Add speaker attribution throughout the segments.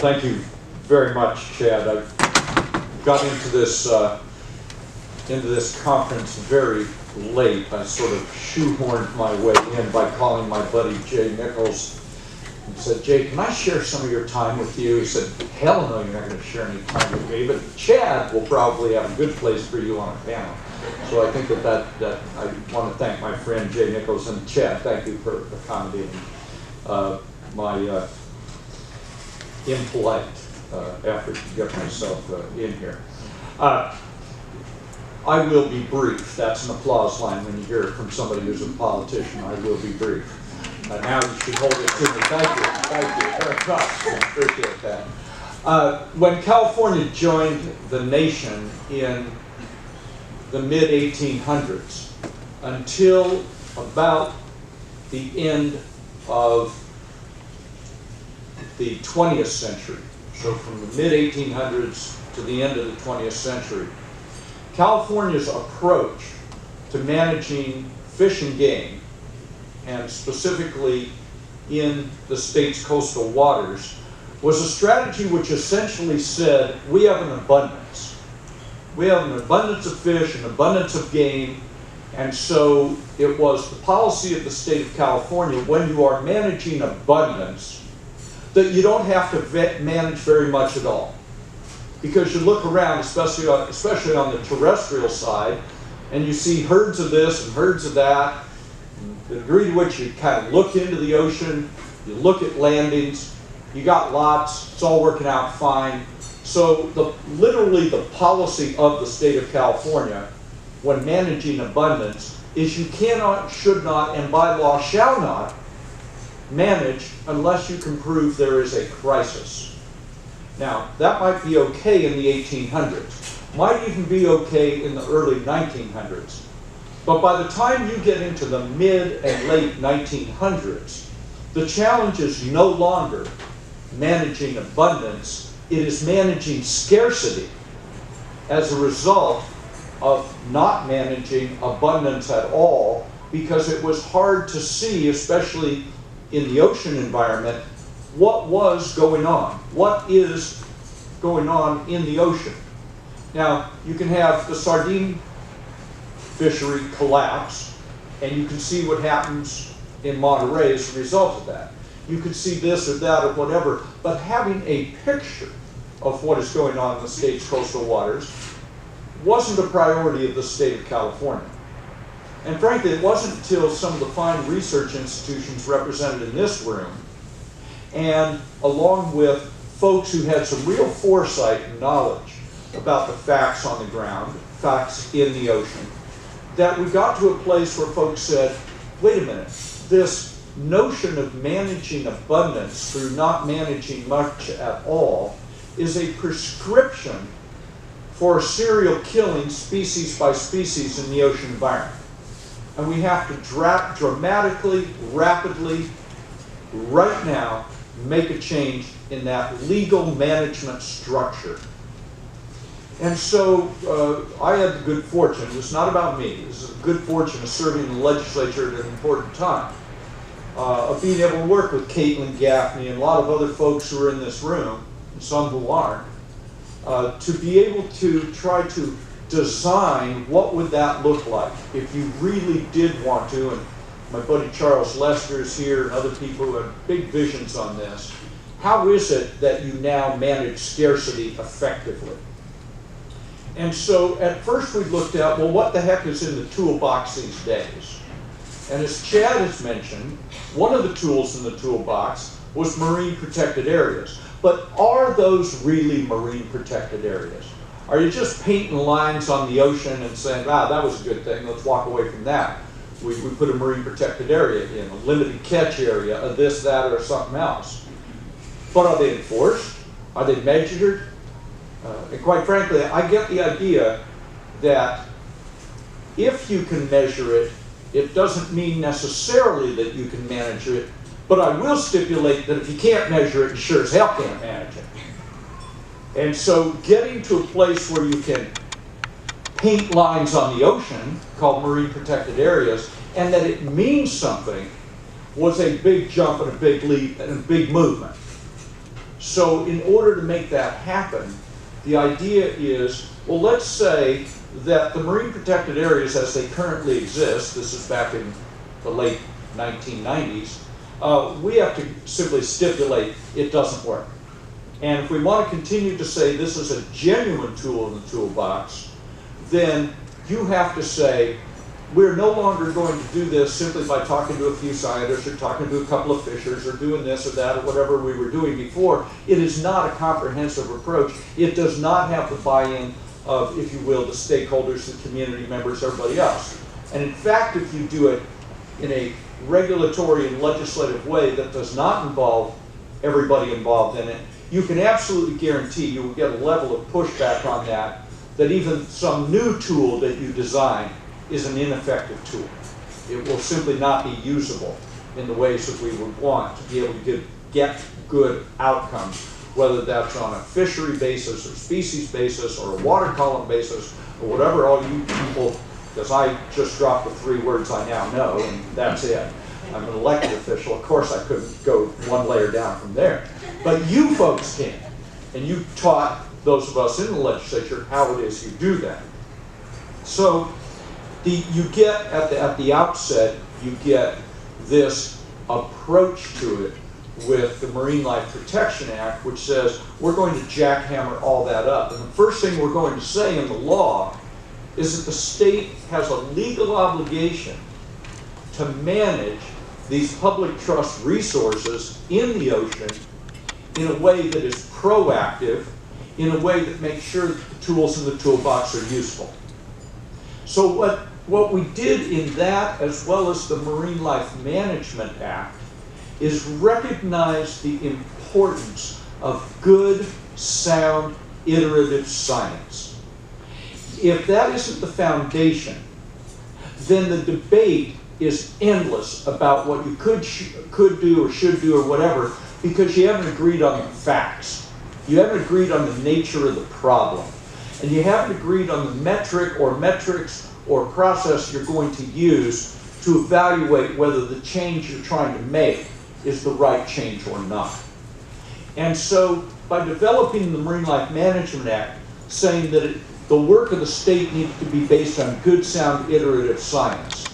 Speaker 1: Thank you very much, Chad. I got into this conference very late. I sort of shoehorned my way in by calling my buddy Jay Nichols and said, "Jay, can I share some of your time with you?" He said, "Hell no, you're not going to share any time with me, but Chad will probably have a good place for you on a panel." So I think that I want to thank my friend Jay Nichols, and Chad, thank you for accommodating my impolite effort to get myself in here. I will be brief. That's an applause line when you hear it from somebody who's a politician. I will be brief. Now you should hold it to me. Thank you very much. I appreciate that. When California joined the nation in the mid-1800s, until about the end of the 20th century, so from the mid-1800s to the end of the 20th century, California's approach to managing fish and game, and specifically in the state's coastal waters, was a strategy which essentially said, we have an abundance. We have an abundance of fish, an abundance of game, and so it was the policy of the state of California, when you are managing abundance, that you don't have to manage very much at all. Because you look around, especially on the terrestrial side, and you see herds of this and herds of that. The degree to which you kind of look into the ocean, you look at landings, you got lots, it's all working out fine. So literally the policy of the state of California when managing abundance is you cannot, should not, and by law shall not manage unless you can prove there is a crisis. Now, that might be okay in the 1800s, might even be okay in the early 1900s. But by the time you get into the mid and late 1900s, the challenge is no longer managing abundance, it is managing scarcity as a result of not managing abundance at all, because it was hard to see, especially in the ocean environment, what was going on, what is going on in the ocean. Now, you can have the sardine fishery collapse, and you can see what happens in Monterey as a result of that. You could see this or that or whatever, but having a picture of what is going on in the state's coastal waters wasn't a priority of the state of California. And frankly, it wasn't until some of the fine research institutions represented in this room, and along with folks who had some real foresight and knowledge about the facts on the ground, facts in the ocean, that we got to a place where folks said, wait a minute, this notion of managing abundance through not managing much at all is a prescription for serial killing species by species in the ocean environment. And we have to dramatically, rapidly, right now, make a change in that legal management structure. And so I had the good fortune, it's not about me, this is a good fortune of serving in the legislature at an important time, of being able to work with Caitlin Gaffney and a lot of other folks who are in this room, and some who aren't, to be able to try to design what would that look like if you really did want to, and my buddy Charles Lester is here and other people who have big visions on this. How is it that you now manage scarcity effectively? And so at first we looked at, well, what the heck is in the toolbox these days? And as Chad has mentioned, one of the tools in the toolbox was marine protected areas. But are those really marine protected areas? Are you just painting lines on the ocean and saying, ah, that was a good thing, let's walk away from that? We put a marine protected area in, a limited catch area, a this, that, or something else. But are they enforced? Are they measured? And quite frankly, I get the idea that if you can measure it, it doesn't mean necessarily that you can manage it, but I will stipulate that if you can't measure it, you sure as hell can't manage it. And so getting to a place where you can paint lines on the ocean, called marine protected areas, and that it means something, was a big jump and a big leap and a big movement. So in order to make that happen, the idea is, well, let's say that the marine protected areas as they currently exist, this is back in the late 1990s, we have to simply stipulate it doesn't work. And if we want to continue to say this is a genuine tool in the toolbox, then you have to say, we're no longer going to do this simply by talking to a few scientists or talking to a couple of fishers or doing this or that or whatever we were doing before. It is not a comprehensive approach. It does not have the buy-in of, if you will, the stakeholders, the community members, everybody else. And in fact, if you do it in a regulatory and legislative way that does not involve everybody involved in it, you can absolutely guarantee you will get a level of pushback on that, that even some new tool that you design is an ineffective tool. It will simply not be usable in the ways that we would want to be able to get good outcomes, whether that's on a fishery basis or species basis or a water column basis or whatever all you people, because I just dropped the 3 words I now know and that's it. I'm an elected official. Of course I couldn't go one layer down from there. But you folks can. And you taught those of us in the legislature how it is you do that. So you get, at the outset, you get this approach to it with the Marine Life Protection Act, which says we're going to jackhammer all that up. And the first thing we're going to say in the law is that the state has a legal obligation to manage these public trust resources in the ocean in a way that is proactive, in a way that makes sure that the tools in the toolbox are useful. So what we did in that, as well as the Marine Life Management Act, is recognize the importance of good, sound, iterative science. If that isn't the foundation, then the debate is endless about what you could do or should do or whatever, because you haven't agreed on the facts. You haven't agreed on the nature of the problem. And you haven't agreed on the metric or metrics or process you're going to use to evaluate whether the change you're trying to make is the right change or not. And so by developing the Marine Life Management Act, saying that the work of the state needed to be based on good, sound, iterative science,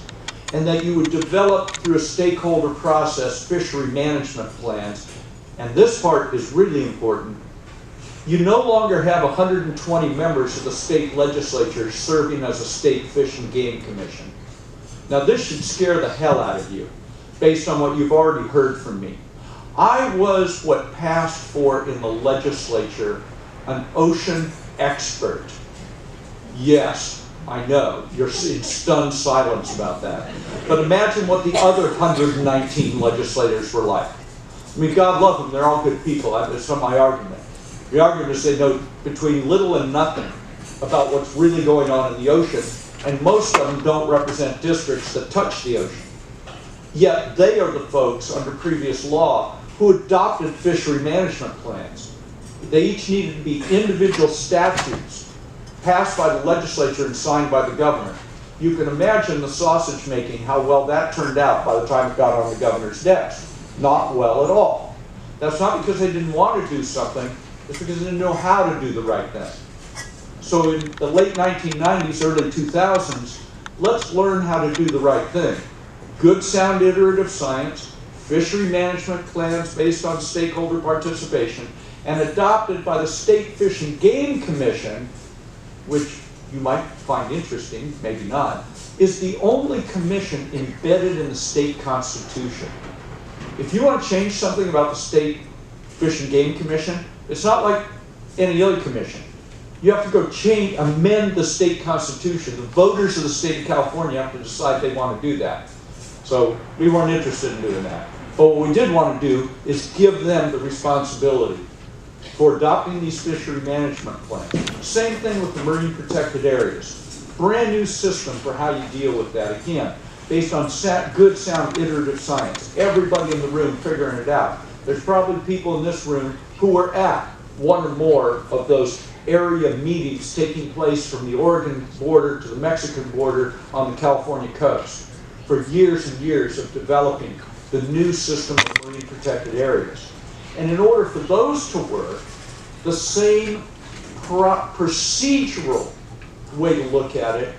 Speaker 1: and that you would develop through a stakeholder process fishery management plans, and this part is really important, you no longer have 120 members of the state legislature serving as a state fish and game commission. Now this should scare the hell out of you, based on what you've already heard from me. I was what passed for in the legislature an ocean expert. Yes, I know, you're in stunned silence about that. But imagine what the other 119 legislators were like. I mean, God love them, they're all good people. That's not my argument. The argument is they know between little and nothing about what's really going on in the ocean, and most of them don't represent districts that touch the ocean. Yet they are the folks under previous law who adopted fishery management plans. They each needed to be individual statutes passed by the legislature and signed by the governor. You can imagine the sausage making, how well that turned out by the time it got on the governor's desk. Not well at all. That's not because they didn't want to do something, it's because they didn't know how to do the right thing. So in the late 1990s, early 2000s, let's learn how to do the right thing. Good, sound, iterative science, fishery management plans based on stakeholder participation, and adopted by the State Fish and Game Commission, which you might find interesting, maybe not, is the only commission embedded in the state constitution. If you want to change something about the State Fish and Game Commission, it's not like any other commission. You have to go amend the state constitution. The voters of the state of California have to decide they want to do that. So we weren't interested in doing that. But what we did want to do is give them the responsibility for adopting these fishery management plans. Same thing with the marine protected areas. Brand new system for how you deal with that. Again, based on good, sound, iterative science. Everybody in the room figuring it out. There's probably people in this room who were at one or more of those area meetings taking place from the Oregon border to the Mexican border on the California coast for years and years of developing the new system of marine protected areas. And in order for those to work, the same procedural way to look at it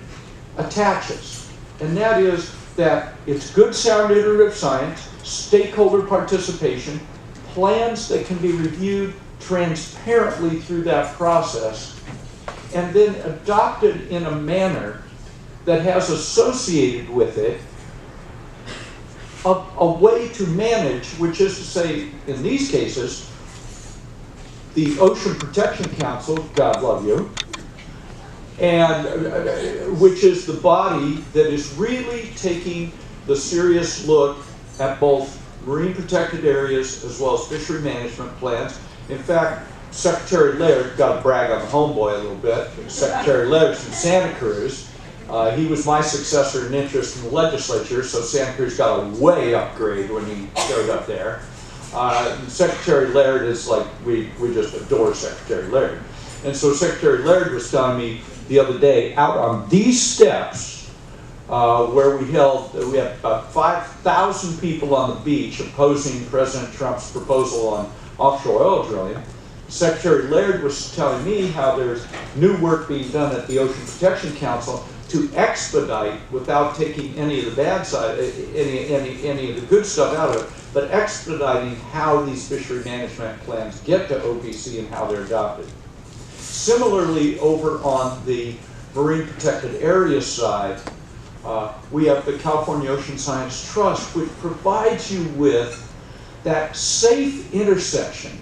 Speaker 1: attaches. And that is that it's good, sound, iterative science, stakeholder participation, plans that can be reviewed transparently through that process, and then adopted in a manner that has associated with it a way to manage, which is to say, in these cases, the Ocean Protection Council, God love you, and which is the body that is really taking the serious look at both marine protected areas as well as fishery management plans. In fact, Secretary Laird, got to brag on the homeboy a little bit, Secretary Laird's from Santa Cruz. He was my successor in interest in the legislature, so Santa Cruz got a way upgrade when he showed up there. Secretary Laird is like, we just adore Secretary Laird. And so Secretary Laird was telling me the other day, out on these steps, where we had about 5,000 people on the beach opposing President Trump's proposal on offshore oil drilling. Secretary Laird was telling me how there's new work being done at the Ocean Protection Council to expedite, without taking any of the bad side, any of the good stuff out of it, but expediting how these fishery management plans get to OPC and how they're adopted. Similarly, over on the marine protected area side, we have the California Ocean Science Trust, which provides you with that safe intersection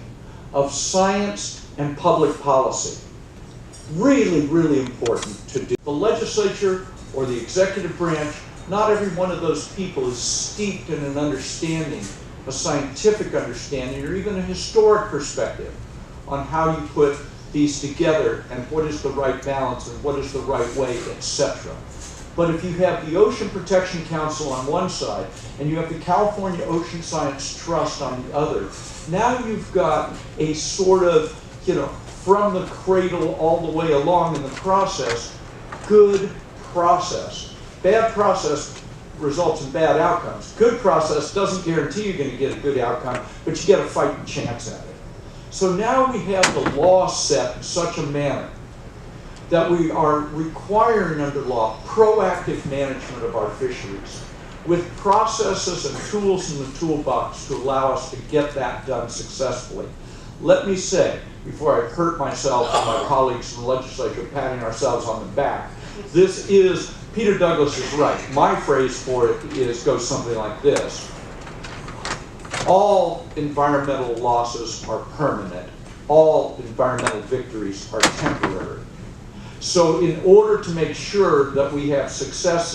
Speaker 1: of science and public policy. Really, really important to do. The legislature or the executive branch, not every one of those people is steeped in an understanding, a scientific understanding, or even a historic perspective on how you put these together and what is the right balance and what is the right way, etc. But if you have the Ocean Protection Council on one side and you have the California Ocean Science Trust on the other, now you've got a sort of, from the cradle all the way along in the process, good process. Bad process results in bad outcomes. Good process doesn't guarantee you're going to get a good outcome, but you get a fighting chance at it. So now we have the law set in such a manner that we are requiring under law proactive management of our fisheries with processes and tools in the toolbox to allow us to get that done successfully. Let me say, before I hurt myself and my colleagues in the legislature patting ourselves on the back, this is, Peter Douglas is right. My phrase for it goes something like this. All environmental losses are permanent. All environmental victories are temporary. So in order to make sure that we have success,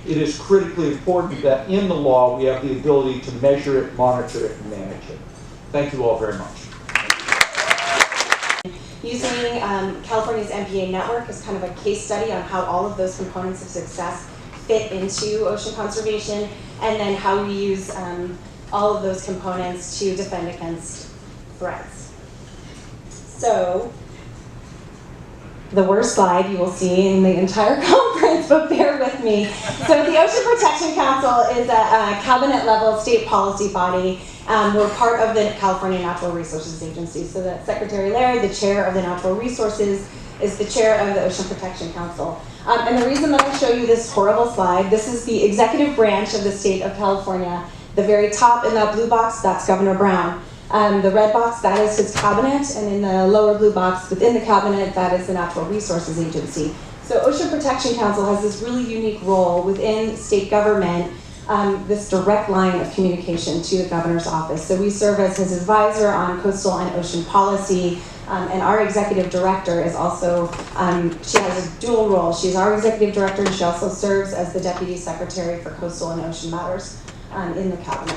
Speaker 1: it is critically important that in the law we have the ability to measure it, monitor it, and manage it. Thank you all very much.
Speaker 2: Using California's MPA network as kind of a case study on how all of those components of success fit into ocean conservation, and then how we use all of those components to defend against threats. So, the worst slide you will see in the entire conference, but bear with me. So the Ocean Protection Council is a cabinet-level state policy body. We're part of the California Natural Resources Agency. So that Secretary Laird, the chair of the Natural Resources, is the chair of the Ocean Protection Council. And the reason that I show you this horrible slide, this is the executive branch of the state of California. The very top in that blue box, that's Governor Brown. The red box, that is his cabinet, and in the lower blue box within the cabinet, that is the Natural Resources Agency. So Ocean Protection Council has this really unique role within state government, this direct line of communication to the governor's office. So we serve as his advisor on coastal and ocean policy, and our executive director is also, she has a dual role. She's our executive director, and she also serves as the deputy secretary for coastal and ocean matters in the cabinet.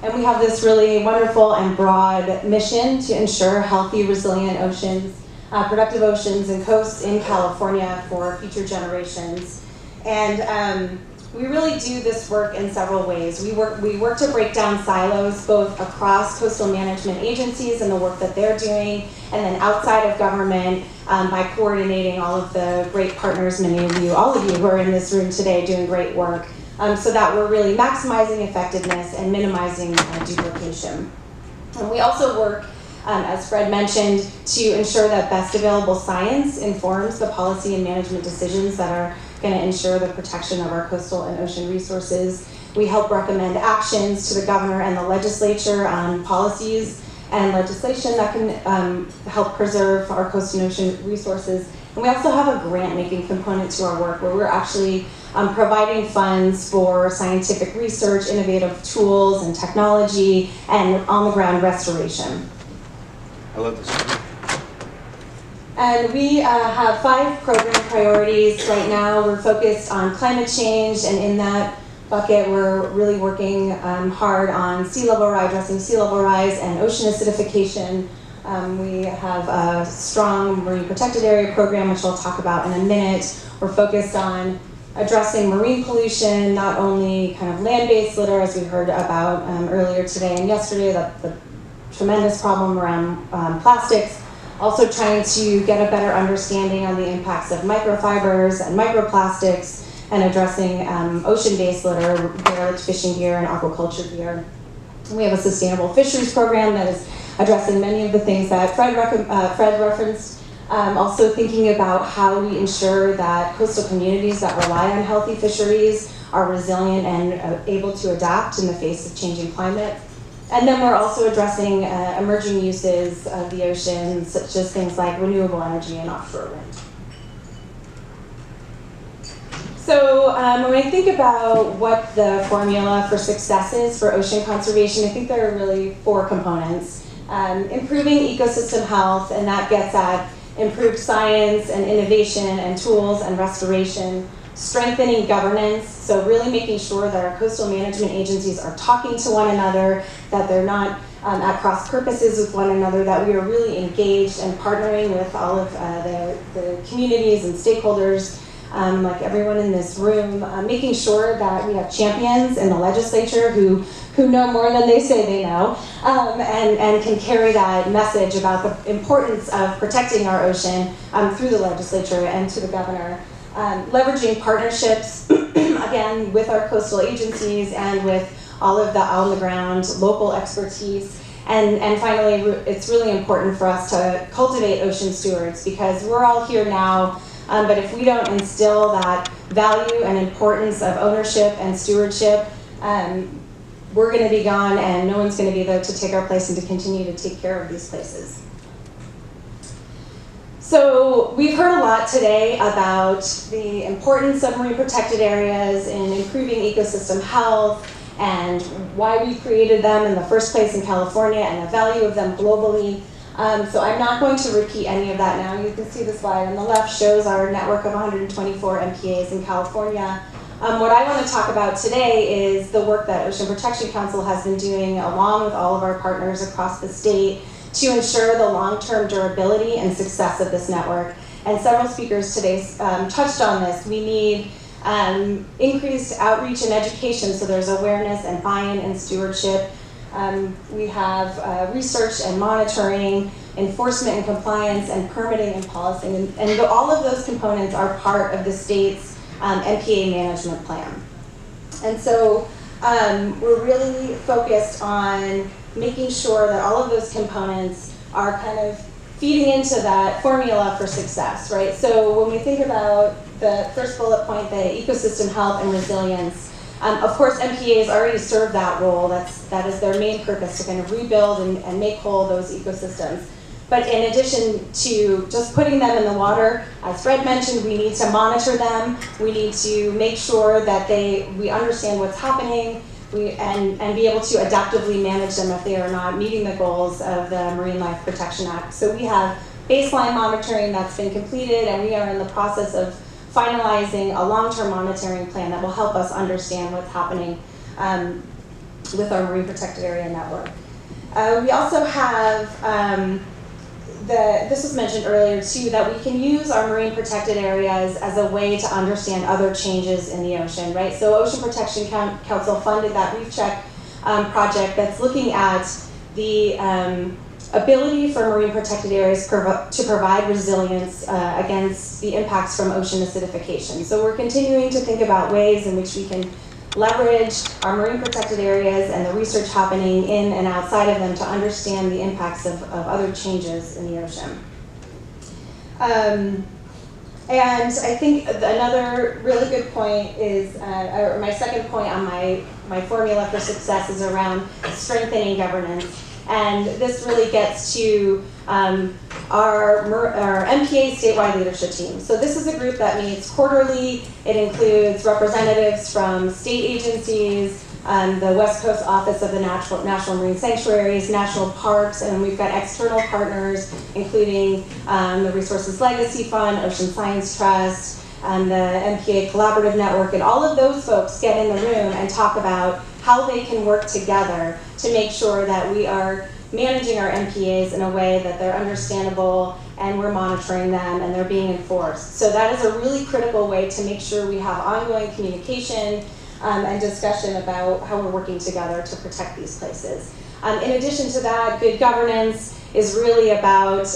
Speaker 2: And we have this really wonderful and broad mission to ensure healthy, resilient oceans, productive oceans and coasts in California for future generations. And we really do this work in several ways. We work to break down silos, both across coastal management agencies and the work that they're doing, and then outside of government by coordinating all of the great partners, many of you, all of you who are in this room today doing great work. so that we're really maximizing effectiveness and minimizing duplication. And we also work, as Fred mentioned, to ensure that best available science informs the policy and management decisions that are going to ensure the protection of our coastal and ocean resources. We help recommend actions to the governor and the legislature on policies and legislation that can help preserve our coastal and ocean resources. And we also have a grant-making component to our work where we're actually providing funds for scientific research, innovative tools and technology, and on-the-ground restoration.
Speaker 3: I love this.
Speaker 2: And we have 5 program priorities right now. We're focused on climate change, and in that bucket, we're really working hard on addressing sea level rise and ocean acidification. We have a strong marine protected area program, which I'll talk about in a minute. We're focused on addressing marine pollution, not only kind of land-based litter, as we heard about earlier today and yesterday, the tremendous problem around plastics. Also trying to get a better understanding on the impacts of microfibers and microplastics, and addressing ocean-based litter, derelict fishing gear and aquaculture gear. And we have a sustainable fisheries program that is addressing many of the things that Fred referenced. Also thinking about how we ensure that coastal communities that rely on healthy fisheries are resilient and able to adapt in the face of changing climate. And then we're also addressing emerging uses of the ocean, such as things like renewable energy and offshore wind. So when I think about what the formula for success is for ocean conservation, I think there are really 4 components. Improving ecosystem health, and that gets at improved science and innovation and tools and restoration. Strengthening governance, so really making sure that our coastal management agencies are talking to one another, that they're not at cross purposes with one another, that we are really engaged and partnering with all of the communities and stakeholders, like everyone in this room, making sure that we have champions in the legislature who know more than they say they know, and can carry that message about the importance of protecting our ocean through the legislature and to the governor. Leveraging partnerships, again, with our coastal agencies and with all of the on-the-ground local expertise. And finally, it's really important for us to cultivate ocean stewards, because we're all here now, but if we don't instill that value and importance of ownership and stewardship, we're going to be gone and no one's going to be there to take our place and to continue to take care of these places. So we've heard a lot today about the importance of marine protected areas in improving ecosystem health and why we created them in the first place in California and the value of them globally. So I'm not going to repeat any of that now. You can see the slide on the left shows our network of 124 MPAs in California. What I want to talk about today is the work that Ocean Protection Council has been doing along with all of our partners across the state to ensure the long-term durability and success of this network. And several speakers today touched on this. We need increased outreach and education, so there's awareness and buy-in and stewardship. We have research and monitoring, enforcement and compliance, and permitting and policy. And all of those components are part of the state's MPA management plan. And so we're really focused on making sure that all of those components are kind of feeding into that formula for success, right? So when we think about the first bullet point, the ecosystem health and resilience, of course MPAs already serve that role. That is their main purpose, to kind of rebuild and make whole those ecosystems. But in addition to just putting them in the water, as Fred mentioned, we need to monitor them. We need to make sure that we understand what's happening, and be able to adaptively manage them if they are not meeting the goals of the Marine Life Protection Act. So we have baseline monitoring that's been completed, and we are in the process of finalizing a long-term monitoring plan that will help us understand what's happening with our Marine Protected Area Network. We also have this was mentioned earlier too, that we can use our marine protected areas as a way to understand other changes in the ocean, right? So Ocean Protection Council funded that Reef Check project that's looking at the ability for marine protected areas to provide resilience against the impacts from ocean acidification. So we're continuing to think about ways in which we can leverage our marine protected areas and the research happening in and outside of them to understand the impacts of other changes in the ocean. And I think another really good point is, or my second point on my formula for success is around strengthening governance. And this really gets to our MPA statewide leadership team. So this is a group that meets quarterly. It includes representatives from state agencies, the West Coast Office of the National Marine Sanctuaries, national parks, and we've got external partners, including the Resources Legacy Fund, Ocean Science Trust, and the MPA Collaborative Network, and all of those folks get in the room and talk about how they can work together to make sure that we are managing our MPAs in a way that they're understandable and we're monitoring them and they're being enforced. So that is a really critical way to make sure we have ongoing communication and discussion about how we're working together to protect these places. In addition to that, good governance is really about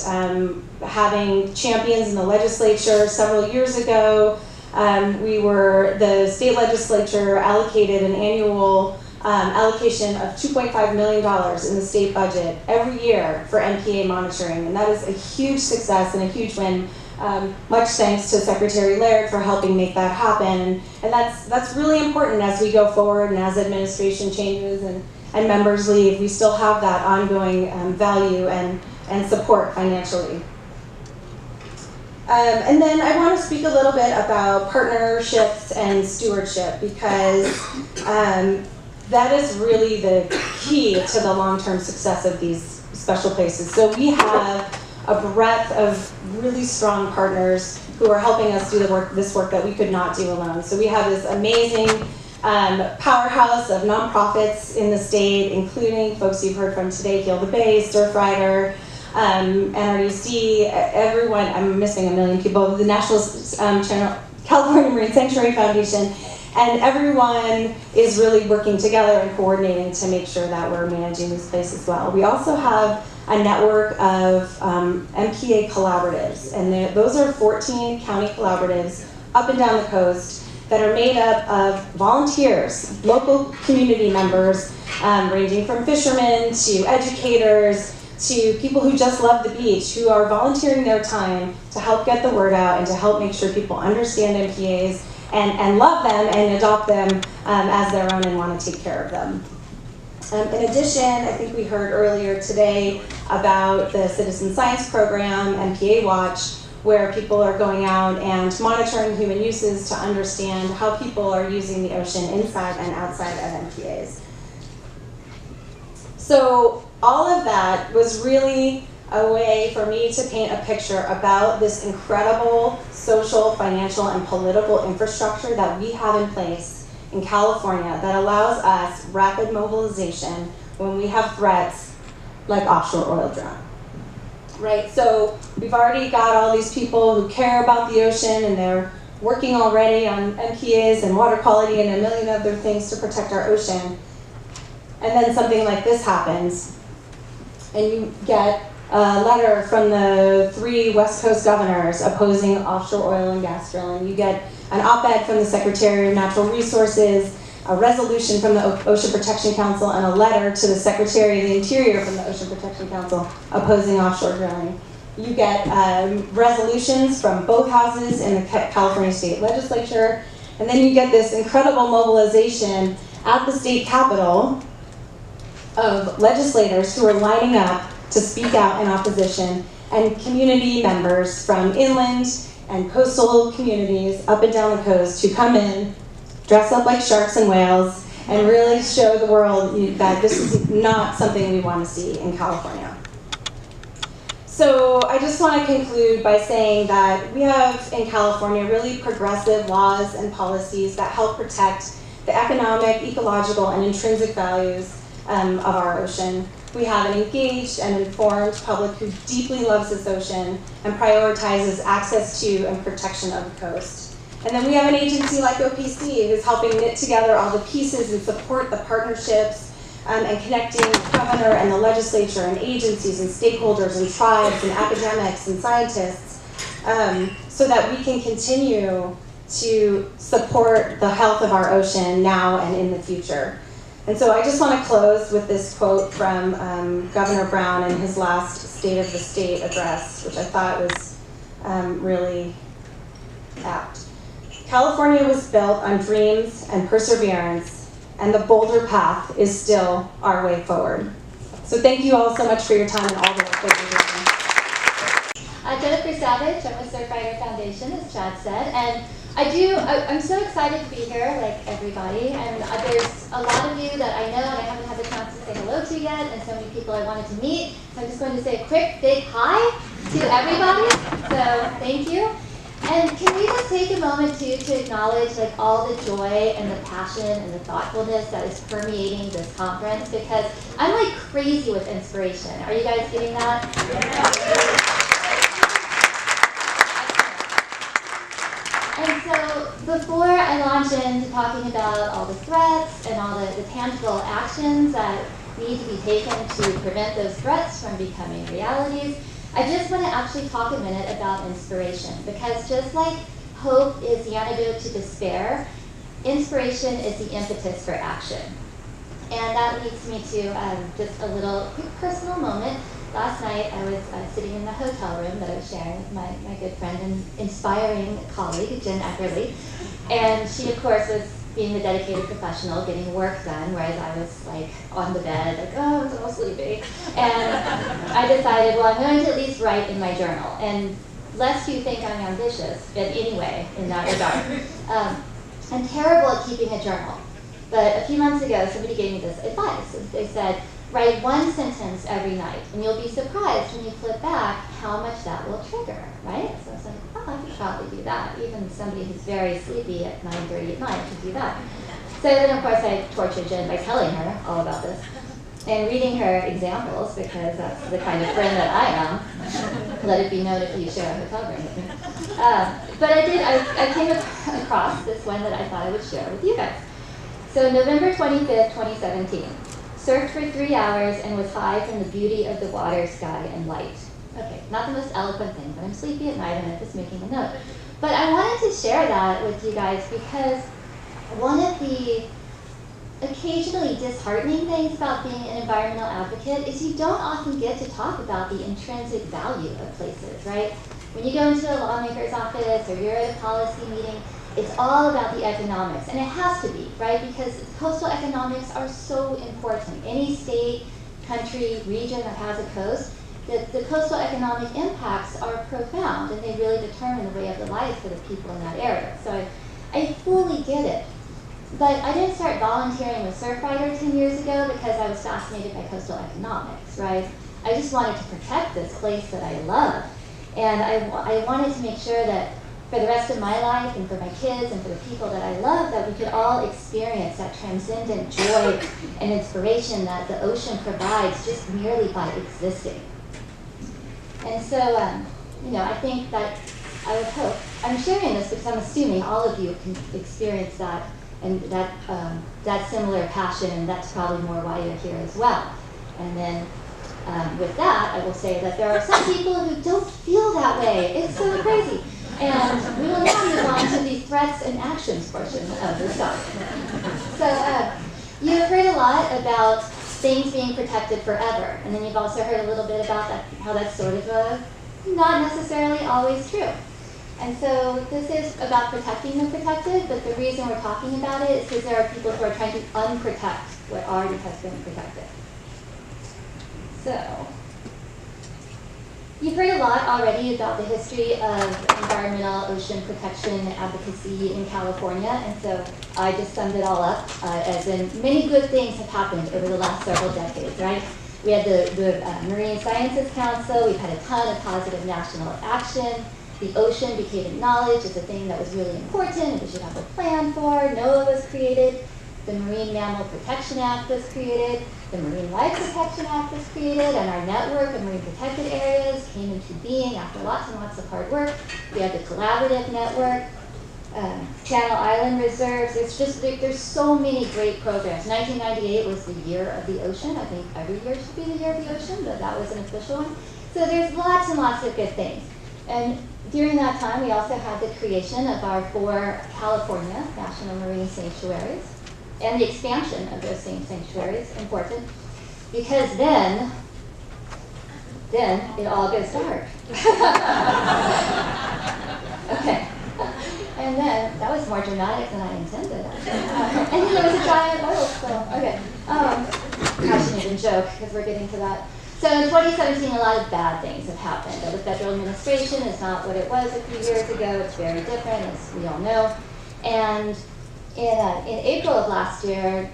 Speaker 2: having champions in the legislature. Several years ago, the state legislature allocated an annual allocation of $2.5 million in the state budget every year for MPA monitoring, and that is a huge success and a huge win. Much thanks to Secretary Laird for helping make that happen, and that's really important as we go forward and as administration changes and members leave. We still have that ongoing value and support financially. And then I want to speak a little bit about partnerships and stewardship, because that is really the key to the long-term success of these special places. So we have a breadth of really strong partners who are helping us do this work that we could not do alone. So we have this amazing powerhouse of nonprofits in the state, including folks you've heard from today, Heal the Bay, Surfrider, NRDC, everyone, I'm missing a million people, the National California Marine Sanctuary Foundation, and everyone is really working together and coordinating to make sure that we're managing these places well. We also have a network of MPA collaboratives, and those are 14 county collaboratives up and down the coast that are made up of volunteers, local community members, ranging from fishermen to educators, to people who just love the beach, who are volunteering their time to help get the word out and to help make sure people understand MPAs and love them and adopt them as their own and want to take care of them. In addition, I think we heard earlier today about the Citizen Science Program, MPA Watch, where people are going out and monitoring human uses to understand how people are using the ocean inside and outside of MPAs. So all of that was really a way for me to paint a picture about this incredible social, financial, and political infrastructure that we have in place in California that allows us rapid mobilization when we have threats like offshore oil drilling. Right, so we've already got all these people who care about the ocean and they're working already on MPAs and water quality and a million other things to protect our ocean. And then something like this happens, and you get a letter from the 3 West Coast governors opposing offshore oil and gas drilling. You get an op-ed from the Secretary of Natural Resources, a resolution from the Ocean Protection Council, and a letter to the Secretary of the Interior from the Ocean Protection Council opposing offshore drilling. You get resolutions from both houses in the California State Legislature, and then you get this incredible mobilization at the state capitol of legislators who are lining up to speak out in opposition, and community members from inland and coastal communities up and down the coast who come in, dress up like sharks and whales, and really show the world that this is not something we want to see in California. So I just want to conclude by saying that we have in California really progressive laws and policies that help protect the economic, ecological, and intrinsic values of our ocean. We have an engaged and informed public who deeply loves this ocean and prioritizes access to and protection of the coast. And then we have an agency like OPC who's helping knit together all the pieces and support the partnerships and connecting the governor and the legislature and agencies and stakeholders and tribes and academics and scientists so that we can continue to support the health of our ocean now and in the future. And so I just want to close with this quote from Governor Brown in his last State of the State address, which I thought was really apt. California was built on dreams and perseverance, and the bolder path is still our way forward. So thank you all so much for your time and all the work that you're doing.
Speaker 4: Jennifer Savage, I'm with Surfrider Foundation, as Chad said, and I'm so excited to be here, like everybody, and there's a lot of you that I know and I haven't had the chance to say hello to yet, and so many people I wanted to meet, so I'm just going to say a quick, big hi to everybody, so thank you. And can we just take a moment too to acknowledge like all the joy and the passion and the thoughtfulness that is permeating this conference, because I'm like crazy with inspiration. Are you guys getting that? And so before I launch into talking about all the threats and all the tangible actions that need to be taken to prevent those threats from becoming realities, I just want to actually talk a minute about inspiration, because just like hope is the antidote to despair, inspiration is the impetus for action. And that leads me to just a little quick personal moment. Last night I was sitting in the hotel room that I was sharing with my good friend and inspiring colleague, Jenn Eckerle. And she, of course, was being the dedicated professional, getting work done, whereas I was like on the bed, like, oh, I'm so sleepy. And I decided, well, I'm going to at least write in my journal. And lest you think I'm ambitious in any way in that regard, I'm terrible at keeping a journal. But a few months ago, somebody gave me this advice. They said, write one sentence every night, and you'll be surprised when you flip back how much that will trigger, right? So I was like, oh, I could probably do that. Even somebody who's very sleepy at 9:30 at night could do that. So then, of course, I tortured Jenn by telling her all about this and reading her examples, because that's the kind of friend that I am. Let it be known if you share a hotel room with me. But I came across this one that I thought I would share with you guys. So November 25th, 2017. Surfed for 3 hours and was high from the beauty of the water, sky, and light. Okay, not the most eloquent thing, but I'm sleepy at night and I'm just making a note. But I wanted to share that with you guys because one of the occasionally disheartening things about being an environmental advocate is you don't often get to talk about the intrinsic value of places, right? When you go into a lawmaker's office or you're at a policy meeting, it's all about the economics, and it has to be, right? Because coastal economics are so important. Any state, country, region that has a coast, the coastal economic impacts are profound, and they really determine the way of the life for the people in that area. So I fully get it. But I didn't start volunteering with Surfrider 10 years ago because I was fascinated by coastal economics, right? I just wanted to protect this place that I love. And I wanted to make sure that for the rest of my life and for my kids and for the people that I love, that we could all experience that transcendent joy and inspiration that the ocean provides just merely by existing. And so, I think that I would hope, I'm sharing this because I'm assuming all of you can experience that and that similar passion, and that's probably more why you're here as well. And then with that, I will say that there are some people who don't feel that way. It's so crazy. And we will now move on to the threats and actions portion of this talk. So you've heard a lot about things being protected forever, and then you've also heard a little bit about that, how that's sort of not necessarily always true. And so this is about protecting the protected, but the reason we're talking about it is because there are people who are trying to unprotect what already has been protected. So you've heard a lot already about the history of environmental ocean protection advocacy in California, and so I just summed it all up, as in many good things have happened over the last several decades, right? We had the Marine Sciences Council, we've had a ton of positive national action, the ocean became acknowledged as a thing that was really important and we should have a plan for. NOAA was created, the Marine Mammal Protection Act was created, the Marine Life Protection Act was created, and our network of marine protected areas came into being after lots and lots of hard work. We have the collaborative network, Channel Island reserves. It's just, there's so many great programs. 1998 was the year of the ocean. I think every year should be the year of the ocean, but that was an official one. So there's lots and lots of good things. And during that time, we also had the creation of our 4 California National Marine Sanctuaries and the expansion of those same sanctuaries, important, because then it all goes dark. Okay. And then, that was more dramatic than I intended. And then there was a giant oil spill. Okay. I shouldn't even joke, because we're getting to that. So in 2017, a lot of bad things have happened. The federal administration is not what it was a few years ago. It's very different, as we all know. And in April of last year,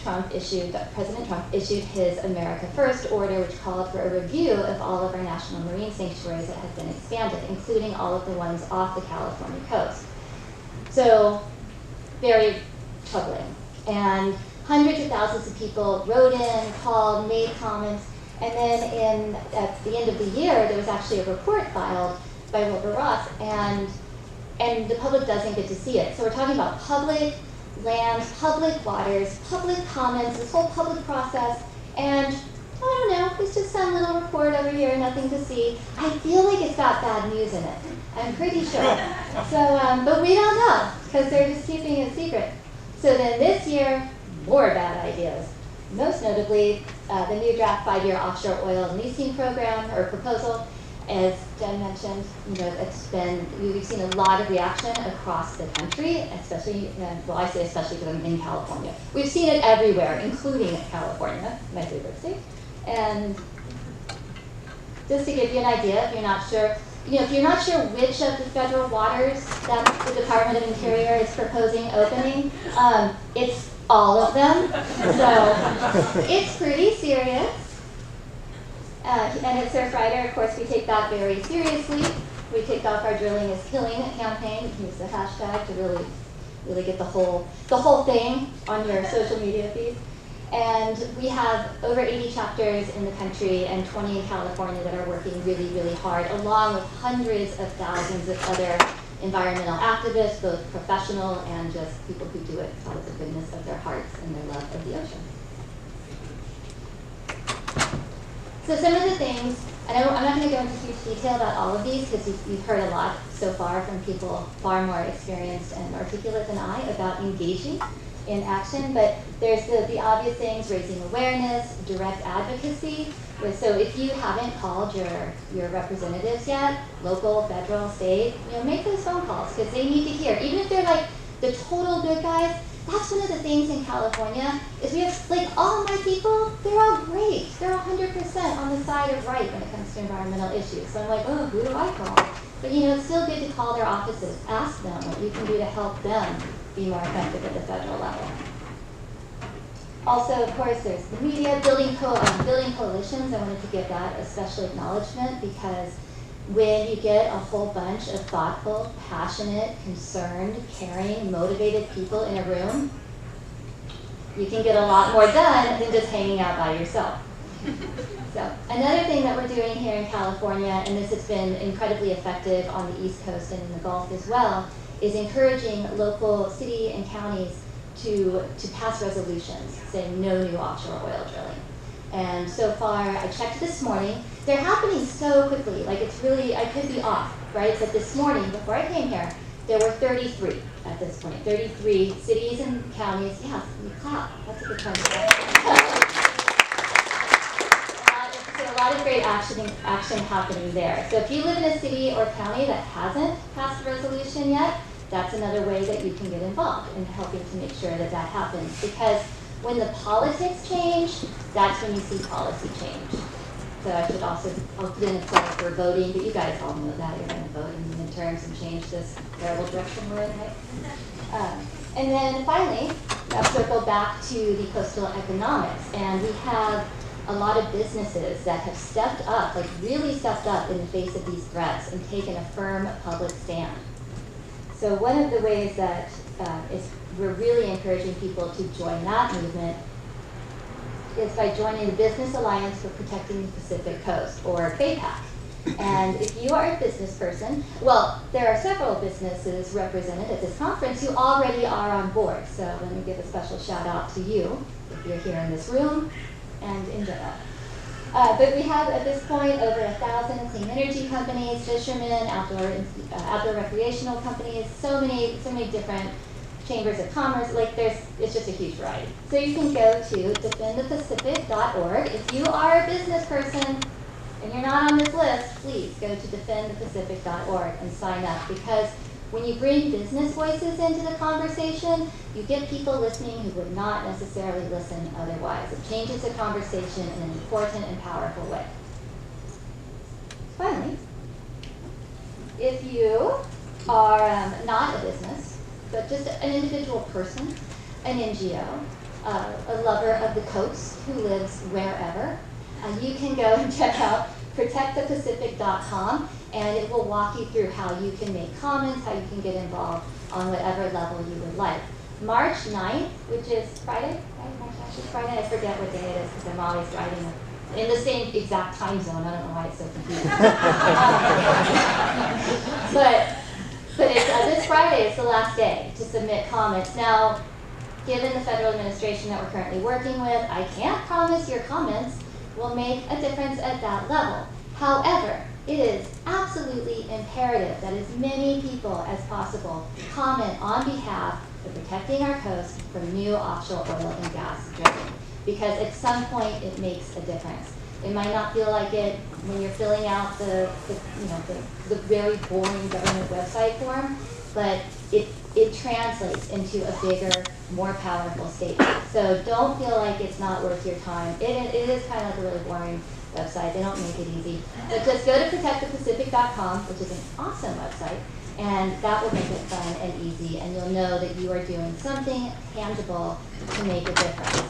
Speaker 4: President Trump issued his America First order, which called for a review of all of our national marine sanctuaries that have been expanded, including all of the ones off the California coast. So, very troubling. And hundreds of thousands of people wrote in, called, made comments, and then at the end of the year, there was actually a report filed by Wilbur Ross, and the public doesn't get to see it. So we're talking about public land, public waters, public comments, this whole public process, and I don't know, it's just some little report over here, nothing to see. I feel like it's got bad news in it. I'm pretty sure. So, but we don't know, because they're just keeping it secret. So then this year, more bad ideas. Most notably, the new draft 5-year offshore oil leasing program or proposal. As Jenn mentioned, we've seen a lot of reaction across the country, especially, well, I say especially because I'm in California. We've seen it everywhere, including California, my favorite state. And just to give you an idea, if you're not sure, which of the federal waters that the Department of Interior is proposing opening, it's all of them. So it's pretty serious. And at Surfrider, of course, we take that very seriously. We kicked off our Drilling is Killing campaign. You can use the hashtag to really get the whole thing on your social media feed. And we have over 80 chapters in the country and 20 in California that are working really, really hard, along with hundreds of thousands of other environmental activists, both professional and just people who do it out of the goodness of their hearts and their love of the ocean. So some of the things, and I'm not going to go into huge detail about all of these because you've heard a lot so far from people far more experienced and articulate than I about engaging in action, but there's the obvious things, raising awareness, direct advocacy. So if you haven't called your representatives yet, local, federal, state, make those phone calls because they need to hear. Even if they're like the total good guys, that's one of the things in California is we have, like, all my people, they're all great. They're 100% on the side of right when it comes to environmental issues. So I'm like, oh, who do I call? But it's still good to call their offices, ask them what you can do to help them be more effective at the federal level. Also, of course, there's the media, building coalitions. I wanted to give that a special acknowledgement because when you get a whole bunch of thoughtful, passionate, concerned, caring, motivated people in a room, you can get a lot more done than just hanging out by yourself. So another thing that we're doing here in California, and this has been incredibly effective on the East Coast and in the Gulf as well, is encouraging local city and counties to pass resolutions saying no new offshore oil drilling. And so far, I checked this morning, they're happening so quickly, like it's really, I could be off, right? But this morning, before I came here, there were 33 at this point, 33 cities and counties. Yeah, you clap, that's a good time to clap. So a lot of great action happening there. So if you live in a city or county that hasn't passed a resolution yet, that's another way that you can get involved in helping to make sure that happens. Because when the politics change, that's when you see policy change. So I'll put in a plug for voting, but you guys all know that. You're going to vote in the midterms and change this terrible direction we're in, right? And then finally, I'll circle back to the coastal economics. And we have a lot of businesses that have stepped up, like really stepped up in the face of these threats and taken a firm public stand. So one of the ways that we're really encouraging people to join that movement is by joining the Business Alliance for Protecting the Pacific Coast, or BAPAC. And if you are a business person, well, there are several businesses represented at this conference who already are on board. So let me give a special shout out to you if you're here in this room and in general. But we have at this point over 1,000 clean energy companies, fishermen, outdoor recreational companies, so many different chambers of commerce. Like it's just a huge variety. So you can go to defendthepacific.org. If you are a business person and you're not on this list, please go to defendthepacific.org and sign up, because when you bring business voices into the conversation, you get people listening who would not necessarily listen otherwise. It changes the conversation in an important and powerful way. Finally, if you are not a business, but just an individual person, an NGO, a lover of the coast who lives wherever, you can go and check out protectthepacific.com, and it will walk you through how you can make comments, how you can get involved on whatever level you would like. March 9th, which is Friday, right? March 9th is Friday. I forget what day it is because I'm always driving in the same exact time zone. I don't know why it's so confusing. But it's, this Friday is the last day to submit comments. Now, given the federal administration that we're currently working with, I can't promise your comments will make a difference at that level. However, it is absolutely imperative that as many people as possible comment on behalf of protecting our coast from new offshore oil and gas drilling, because at some point it makes a difference. It might not feel like it when you're filling out the very boring government website form, but it translates into a bigger, more powerful statement. So don't feel like it's not worth your time. It is kind of like a really boring website. They don't make it easy. But just go to protectthepacific.com, which is an awesome website, and that will make it fun and easy, and you'll know that you are doing something tangible to make a difference.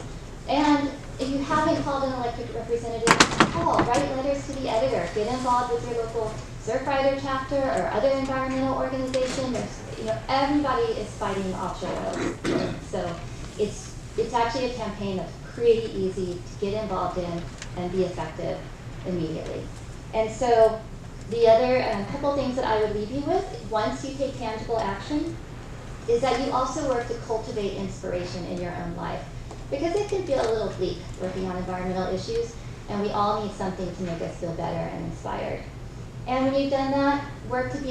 Speaker 4: And if you haven't called an elected representative, call, write letters to the editor, get involved with your local Surfrider chapter or other environmental organization. Everybody is fighting offshore oil. So it's actually a campaign that's pretty easy to get involved in and be effective immediately. And so the other couple things that I would leave you with, once you take tangible action, is that you also work to cultivate inspiration in your own life. Because it can feel a little bleak working on environmental issues, and we all need something to make us feel better and inspired. And when you've done that, work to be